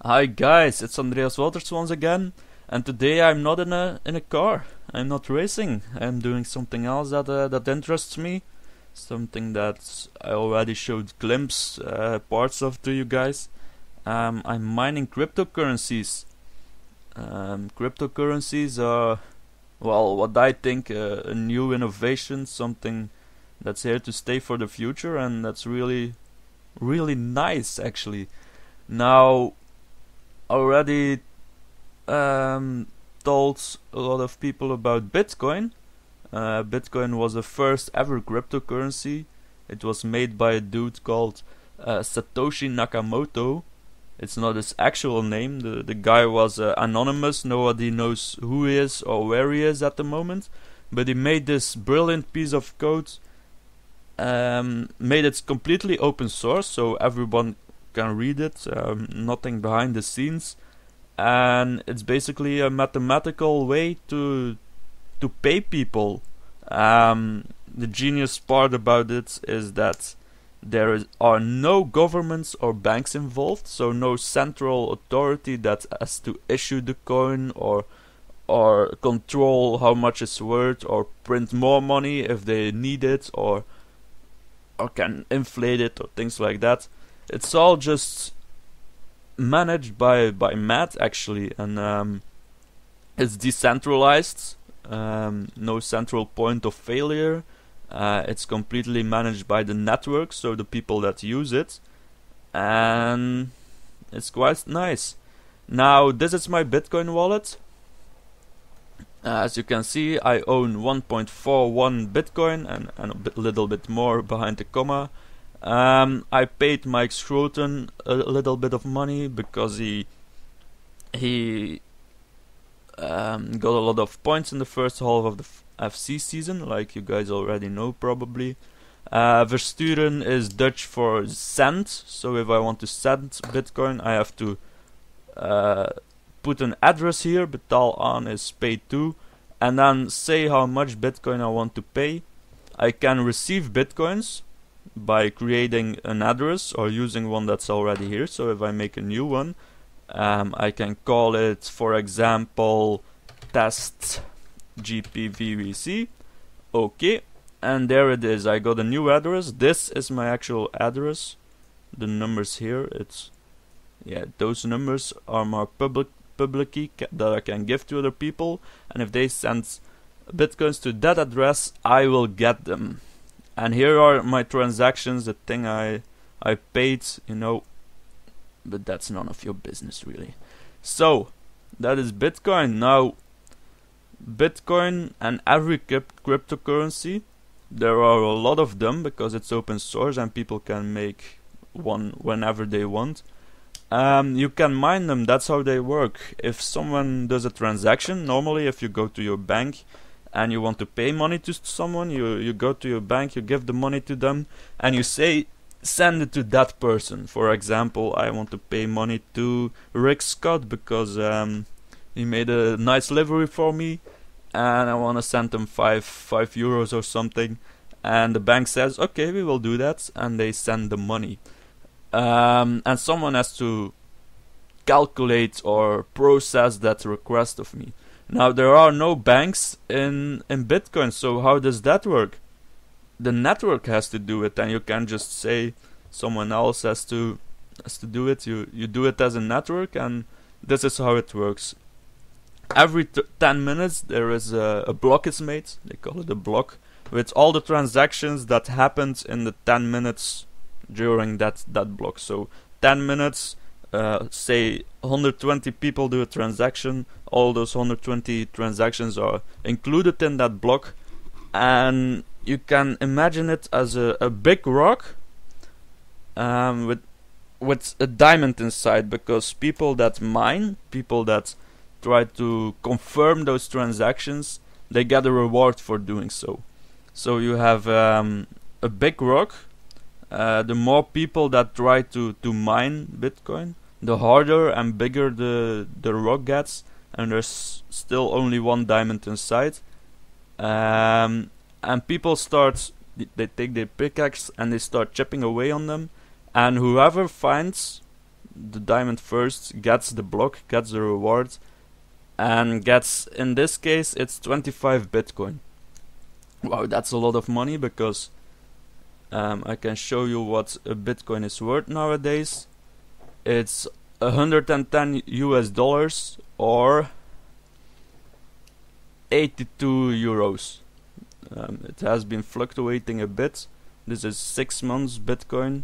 Hi guys, it's Andreas Wouters once again, and today I'm not in a car. I'm not racing. I'm doing something else that interests me, something that I already showed glimpse parts of to you guys. I'm mining cryptocurrencies. Cryptocurrencies are, well, what I think a new innovation, something that's here to stay for the future, and that's really nice actually. Now already told a lot of people about Bitcoin. Bitcoin was the first ever cryptocurrency. It was made by a dude called Satoshi Nakamoto. It's not his actual name. The guy was anonymous. Nobody knows who he is or where he is at the moment. But he made this brilliant piece of code. Made it completely open source, so everyone can read it. Nothing behind the scenes, and it's basically a mathematical way to pay people. The genius part about it is that are no governments or banks involved, so no central authority that has to issue the coin or control how much it's worth or print more money if they need it or can inflate it or things like that. It's all just managed by math actually, and it's decentralized. No central point of failure. It's completely managed by the network, so the people that use it, and it's quite nice. Now this is my Bitcoin wallet. As you can see, I own 1.41 Bitcoin and a little bit more behind the comma. I paid Mike Schroten a little bit of money because he got a lot of points in the first half of the FC season, like you guys already know probably. Versturen is Dutch for cent, so if I want to send Bitcoin, I have to put an address here. Betal aan is pay to, and then say how much Bitcoin I want to pay. I can receive Bitcoins by creating an address or using one that's already here. So if I make a new one, I can call it, for example, test GPVVC. Okay, and there it is. I got a new address. This is my actual address. The numbers here, those numbers are my public key that I can give to other people, and if they send Bitcoins to that address, I will get them. And here are my transactions, the thing I paid, but that's none of your business really. So that is Bitcoin. Now Bitcoin and every cryptocurrency, there are a lot of them because it's open source and people can make one whenever they want. You can mine them. That's how they work. If someone does a transaction, normally if you go to your bank and you want to pay money to someone, you go to your bank, you give the money to them, and you say send it to that person. For example, I want to pay money to Rick Scott because he made a nice livery for me, and I want to send him five euros or something. And the bank says, okay, we will do that, and they send the money. And someone has to calculate or process that request of me. Now there are no banks in Bitcoin, so how does that work? The network has to do it, and you can't just say someone else has to do it. You do it as a network, and this is how it works. Every 10 minutes there is a block is made. They call it a block with all the transactions that happened in the 10 minutes during that block. So 10 minutes, say 120 people do a transaction. All those 120 transactions are included in that block, and you can imagine it as a big rock with a diamond inside, because people that mine, people that try to confirm those transactions, they get a reward for doing so. So you have a big rock. The more people that try to mine Bitcoin, the harder and bigger the rock gets, and there's still only one diamond inside. And people they take their pickaxe and they start chipping away on them, and whoever finds the diamond first gets the block, gets the reward, and gets, in this case, it's 25 Bitcoin. Wow, that's a lot of money, because I can show you what a Bitcoin is worth nowadays. It's 110 US dollars or 82 euros. It has been fluctuating a bit. This is 6 months Bitcoin.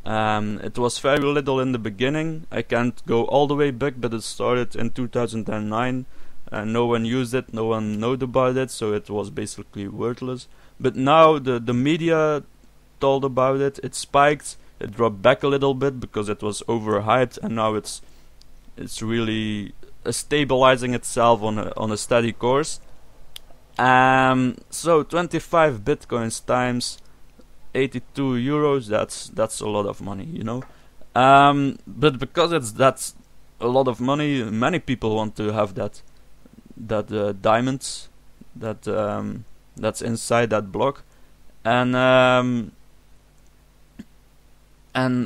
It was very little in the beginning. I can't go all the way back, but it started in 2009 and no one used it, no one knew about it, so it was basically worthless. But now the media told about it, it spiked, it dropped back a little bit because it was overhyped, and now it's really stabilizing itself on a steady course. So 25 Bitcoins times 82 euros, that's a lot of money, you know. But because that's a lot of money, many people want to have that diamonds that's inside that block, and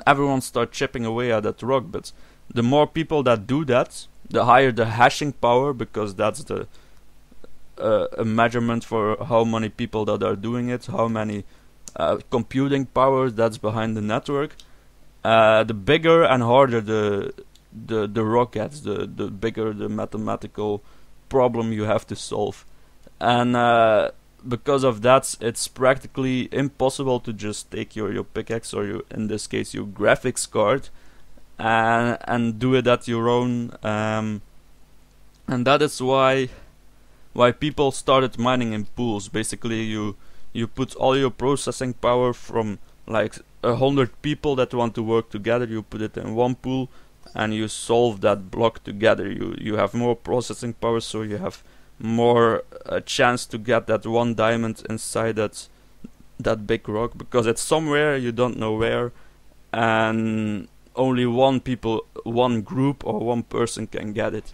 everyone start chipping away at that rock. But the more people that do that, the higher the hashing power, because that's the a measurement for how many people that are doing it, how many computing powers that's behind the network. The bigger and harder the rock gets, the bigger the mathematical problem you have to solve, and because of that, it's practically impossible to just take your pickaxe, or in this case your graphics card, and do it at your own, and that is why people started mining in pools. Basically, you put all your processing power from like 100 people that want to work together, you put it in one pool, and you solve that block together. You have more processing power, so you have more chance to get that one diamond inside that big rock, because it's somewhere, you don't know where, and only one group or one person can get it.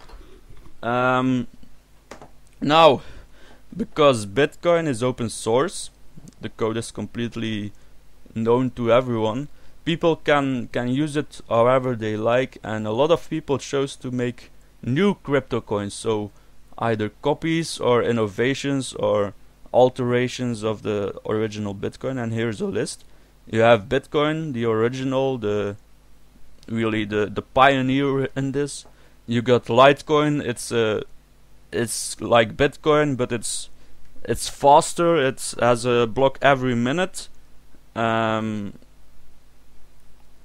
Now, because Bitcoin is open source, the code is completely known to everyone, people can use it however they like, and a lot of people chose to make new crypto coins, so either copies or innovations or alterations of the original Bitcoin. And here's a list. You have Bitcoin, the original, the pioneer in this. You got Litecoin, it's like Bitcoin, but it's faster, it has a block every minute, and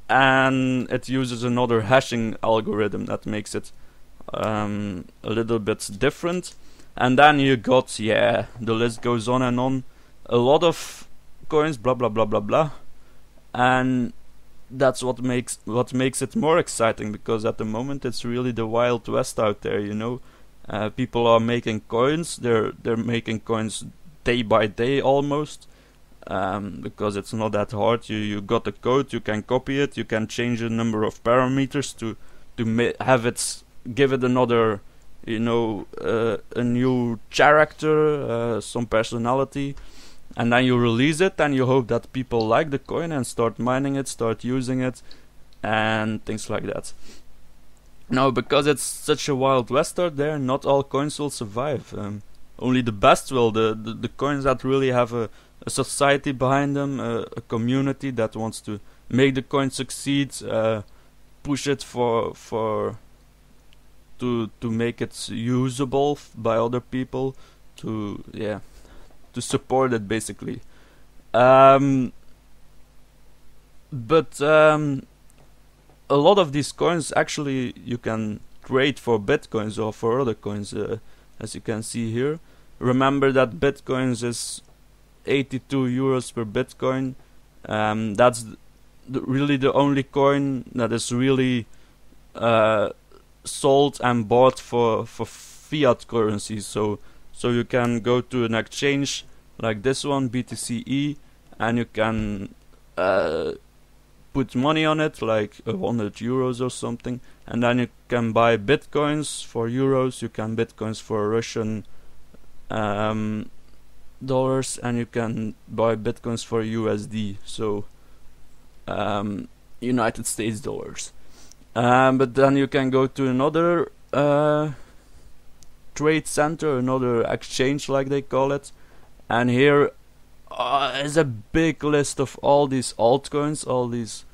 it uses another hashing algorithm that makes it a little bit different. And then you got, the list goes on and on, a lot of coins, blah blah blah blah blah, and that's what makes it more exciting, because at the moment it's really the Wild West out there, you know. People are making coins, they're making coins day by day almost, because it's not that hard. You got the code, you can copy it, you can change a number of parameters to have it, give it another, you know, a new character, some personality, and then you release it, and you hope that people like the coin and start mining it, start using it, and things like that. Now, because it's such a Wild West out there, not all coins will survive. Only the best will. The coins that really have a society behind them, a community that wants to make the coin succeed, push it to make it usable by other people, to support it basically. But a lot of these coins actually you can trade for Bitcoins or for other coins, as you can see here. Remember that Bitcoins is 82 euros per Bitcoin. That's really the only coin that is really sold and bought for fiat currency. So you can go to an exchange like this one, BTCE, and you can put money on it, like 100 euros or something, and then you can buy Bitcoins for euros, you can Bitcoins for Russian dollars, and you can buy Bitcoins for USD, so United States dollars. But then you can go to another trade center, another exchange like they call it, and here is a big list of all these altcoins, all these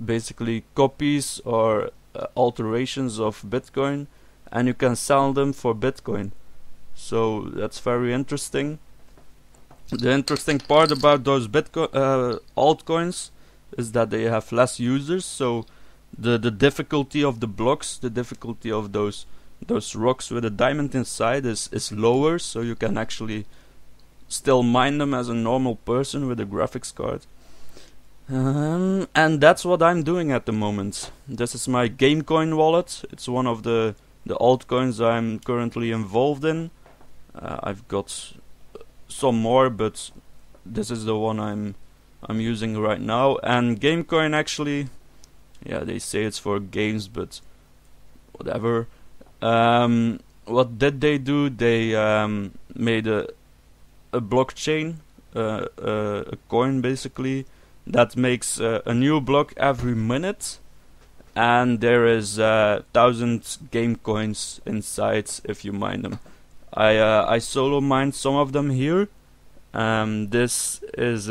basically copies or alterations of Bitcoin, and you can sell them for Bitcoin. So that's very interesting. The interesting part about those Bitcoin altcoins is that they have less users, so the difficulty of the blocks, the difficulty of those rocks with a diamond inside is lower, so you can actually still mine them as a normal person with a graphics card. And that's what I'm doing at the moment. This is my Gamecoin wallet. It's one of the altcoins I'm currently involved in. I've got some more, but this is the one I'm using right now. And Gamecoin actually, yeah, they say it's for games, but whatever. What did they do? They made a blockchain, a coin basically, that makes a new block every minute, and there is 1,000 game coins inside if you mine them. I solo mined some of them here. This is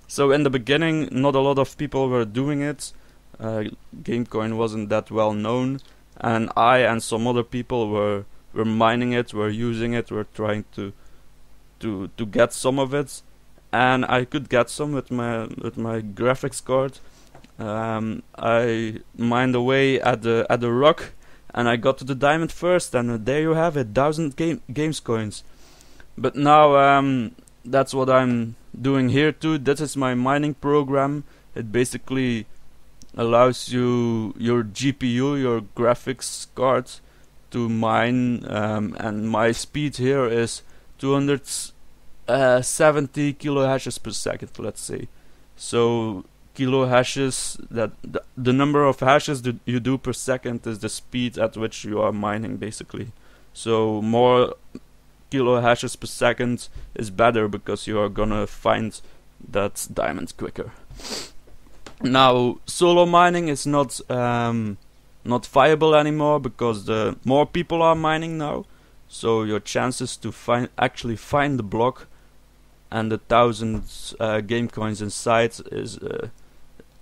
so in the beginning not a lot of people were doing it. Gamecoin wasn't that well known, and I and some other people were mining it, were using it, were trying to get some of it, and I could get some with my graphics card. I mined away at the rock, and I got to the diamond first, and there you have it, 1,000 games coins. But now that's what I'm doing here too. This is my mining program. It basically allows you your GPU, your graphics card, to mine, and my speed here is 270 kilo hashes per second, let's say. So kilo hashes, that the number of hashes that you do per second is the speed at which you are mining basically. So more kilo hashes per second is better because you are gonna find that diamond quicker. Now solo mining is not viable anymore because the more people are mining now, so your chances to actually find the block and the 1,000 game coins inside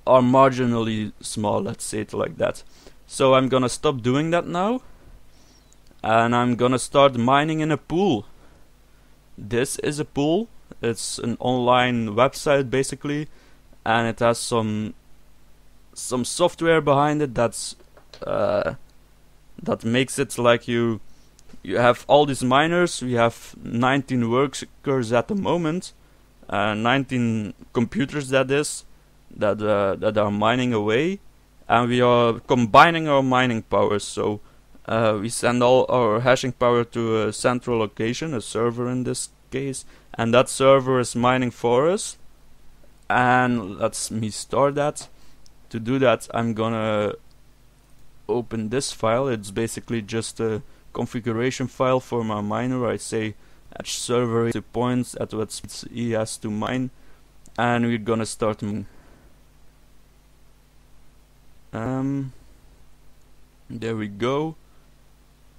are marginally small, let's say it like that. So I'm gonna stop doing that now, and I'm gonna start mining in a pool. This is a pool. It's an online website basically, and it has some software behind it that makes it like you have all these miners. We have 19 workers at the moment, 19 computers that is, that are mining away, and we are combining our mining powers. So we send all our hashing power to a central location, a server in this case, and that server is mining for us. And let me start that. To do that, I'm gonna open this file. It's basically just a configuration file for my miner. I say at server to points at what speed he has to mine, and we're gonna start mining. There we go.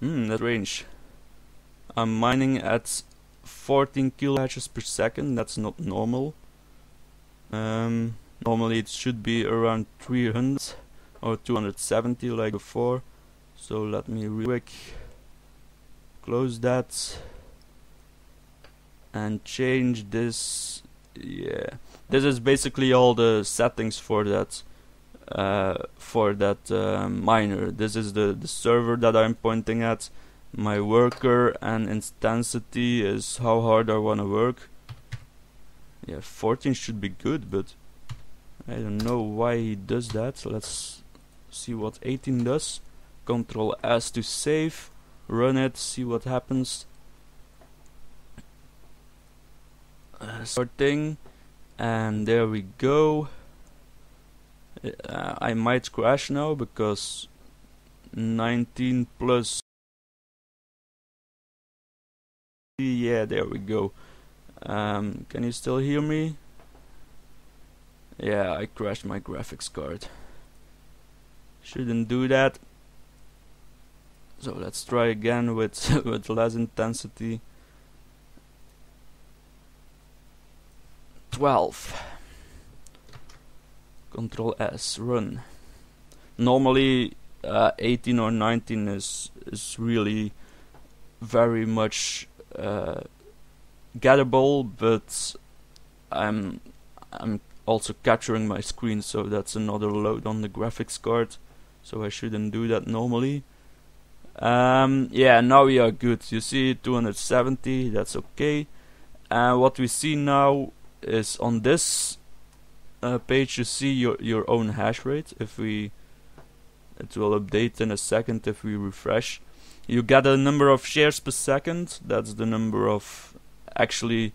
That range. I'm mining at 14 kilo hashes per second. That's not normal. Normally it should be around 300 or 270 like before. So let me real quick close that and change this. Yeah, this is basically all the settings for that miner. This is the server that I'm pointing at. My worker and instancity is how hard I want to work. Yeah, 14 should be good, but I don't know why he does that. Let's see what 18 does. Control S to save, run it, see what happens. Starting, and there we go. I might crash now because 19 plus. Yeah, there we go. Can you still hear me? Yeah, I crashed my graphics card. Shouldn't do that. So let's try again with with less intensity. 12. Control S, run. Normally 18 or 19 is really very much gettable, but I'm also capturing my screen, so that's another load on the graphics card, so I shouldn't do that normally. Yeah, now we are good. You see 270, that's okay. And what we see now is on this page you see your own hash rate. If we, it will update in a second if we refresh. You get a number of shares per second. That's the number of, actually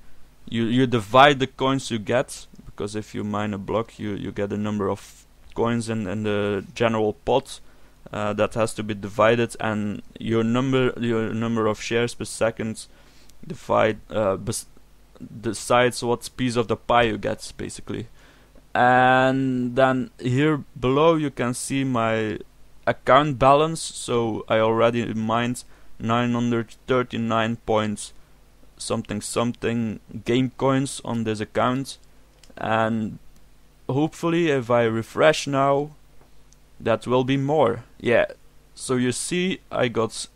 you divide the coins you get, because if you mine a block you get a number of coins in the general pot that has to be divided, and your number of shares per second decides what piece of the pie you get, basically. And then here below you can see my account balance. So I already mined 939 point something game coins on this account, and hopefully if I refresh now that will be more. Yeah, so you see I got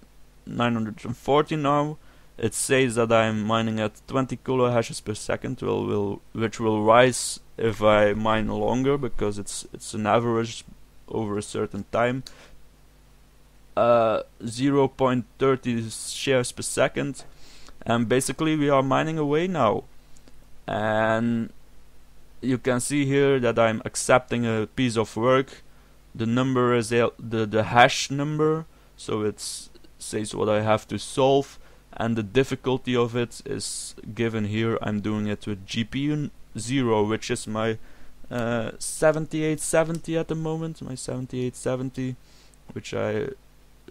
940 now. It says that I'm mining at 20 kilo hashes per second, which will rise if I mine longer, because it's an average over a certain time. 0.30 shares per second, and basically we are mining away now. And you can see here that I'm accepting a piece of work. The number is the hash number, so it says what I have to solve, and the difficulty of it is given here. I'm doing it with GPU 0, which is my 7870 at the moment, my 7870, which I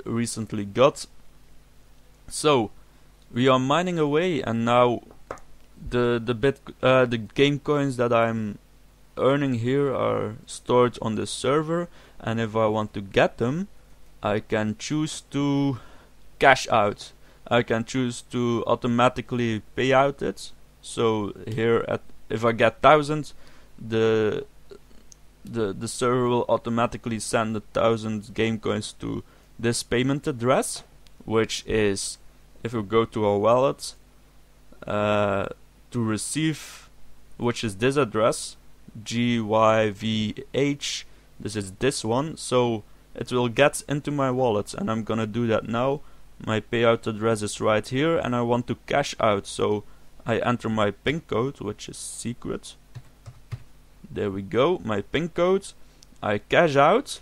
recently got. So we are mining away, and now the game coins that I'm earning here are stored on the server, and if I want to get them, I can choose to cash out. I can choose to automatically pay out it. So here, if I get 1000, the server will automatically send 1000 game coins to this payment address, which is, if we go to our wallet, to receive, which is this address, GYVH. This is this one, so it will get into my wallet, and I'm gonna do that now. My payout address is right here, and I want to cash out, so I enter my PIN code, which is secret. There we go, my PIN code. I cash out,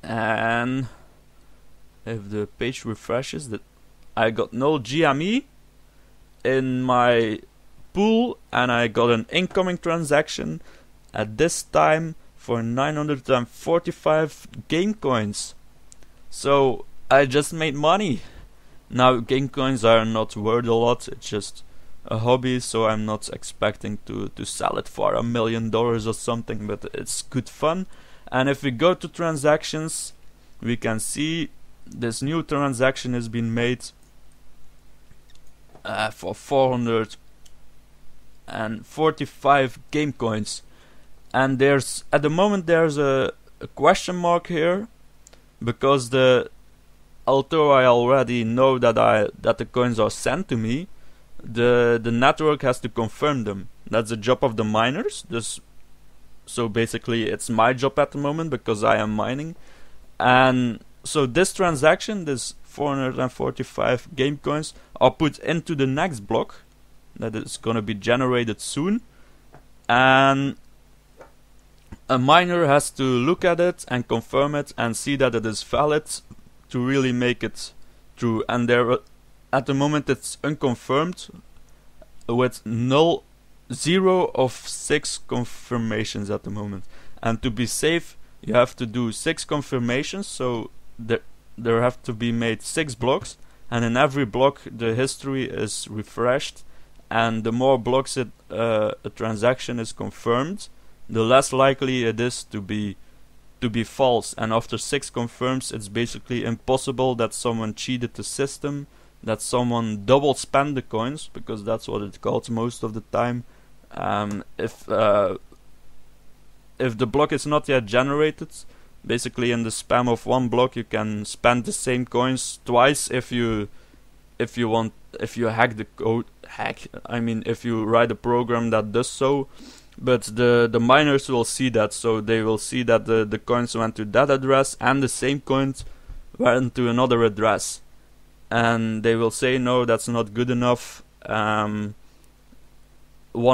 and if the page refreshes, that I got no GME in my pool, and I got an incoming transaction at this time for 945 game coins. So I just made money. Now game coins are not worth a lot, it's just a hobby, so I'm not expecting to sell it for $1 million or something, but it's good fun. And if we go to transactions, we can see this new transaction has been made for 445 game coins. And there's, at the moment, there's a question mark here, because although I already know that the coins are sent to me, the network has to confirm them. That's the job of the miners. So basically it's my job at the moment, because I am mining. And so this transaction, this 445 game coins, are put into the next block that is gonna be generated soon, and a miner has to look at it and confirm it and see that it is valid to really make it true. And there, at the moment, it's unconfirmed with 0 of 6 confirmations at the moment. And to be safe, you have to do 6 confirmations. So there have to be made 6 blocks, and in every block the history is refreshed. And the more blocks a transaction is confirmed, the less likely it is to to be false, and after 6 confirms it's basically impossible that someone cheated the system, that someone double spent the coins, because that's what it's called most of the time. If the block is not yet generated, basically in the spam of one block you can spend the same coins twice if you hack the code. If you write a program that does so. But the miners will see that, so they will see that the coins went to that address and the same coins went to another address, and they will say no, that's not good enough. One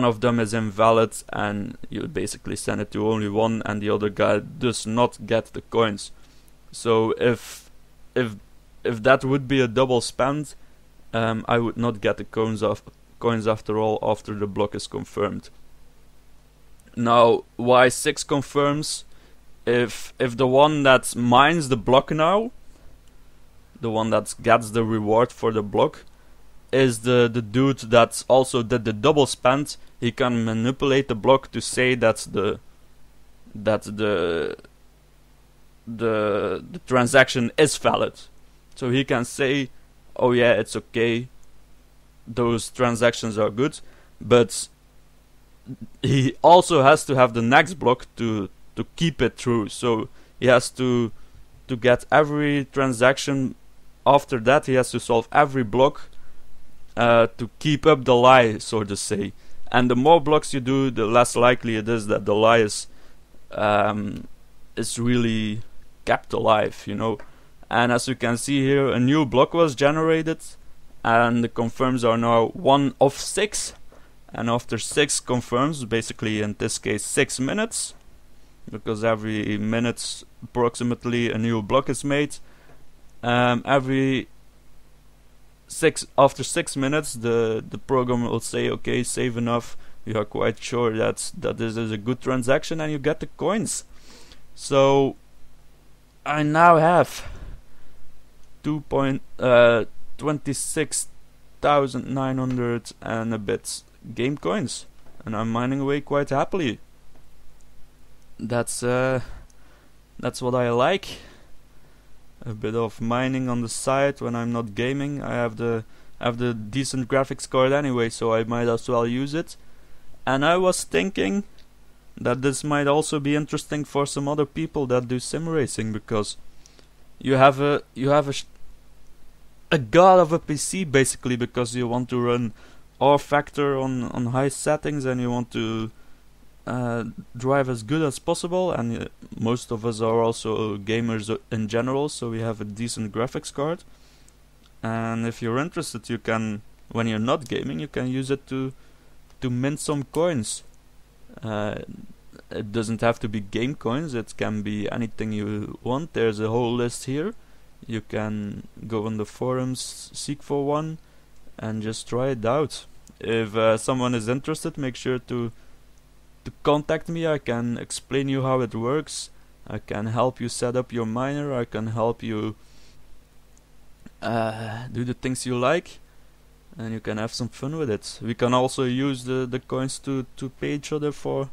of them is invalid, and you basically send it to only one, and the other guy does not get the coins. So if that would be a double spend, I would not get the coins after all after the block is confirmed. Now, why 6 confirms? If the one that mines the block now, the one that gets the reward for the block, is the dude that also did the double spend, he can manipulate the block to say that the transaction is valid. So he can say, oh yeah, it's okay, those transactions are good, but he also has to have the next block to keep it true. So he has to get every transaction. After that, he has to solve every block to keep up the lie, so to say. And the more blocks you do, the less likely it is that the lie is really kept alive, you know. And as you can see here, a new block was generated, and the confirms are now 1 of 6. And after 6 confirms, basically in this case 6 minutes, because every minute approximately a new block is made. After 6 minutes, the program will say, okay, save enough. We are quite sure that this is a good transaction, and you get the coins. So I now have 26,900 and a bit game coins, and I'm mining away quite happily. That's what I like. A bit of mining on the side when I'm not gaming. I have the decent graphics card anyway, so I might as well use it. And I was thinking that this might also be interesting for some other people that do sim racing, because you have a god of a PC basically, because you want to run R factor on high settings, and you want to drive as good as possible, and most of us are also gamers in general, so we have a decent graphics card. And if you're interested, you can, when you're not gaming, you can use it to mint some coins. It doesn't have to be game coins, it can be anything you want. There's a whole list here. You can go on the forums, seek for one, and just try it out. If someone is interested, make sure to contact me. I can explain you how it works. I can help you set up your miner. I can help you do the things you like, and you can have some fun with it. We can also use the coins to pay each other for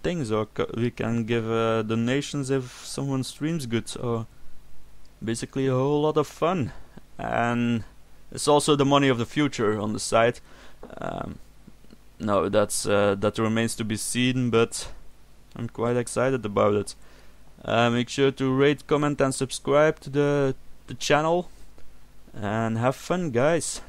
things, or we can give donations if someone streams good, or basically a whole lot of fun. And it's also the money of the future on the side. No, that remains to be seen, but I'm quite excited about it. Make sure to rate, comment and subscribe to the channel, and have fun, guys.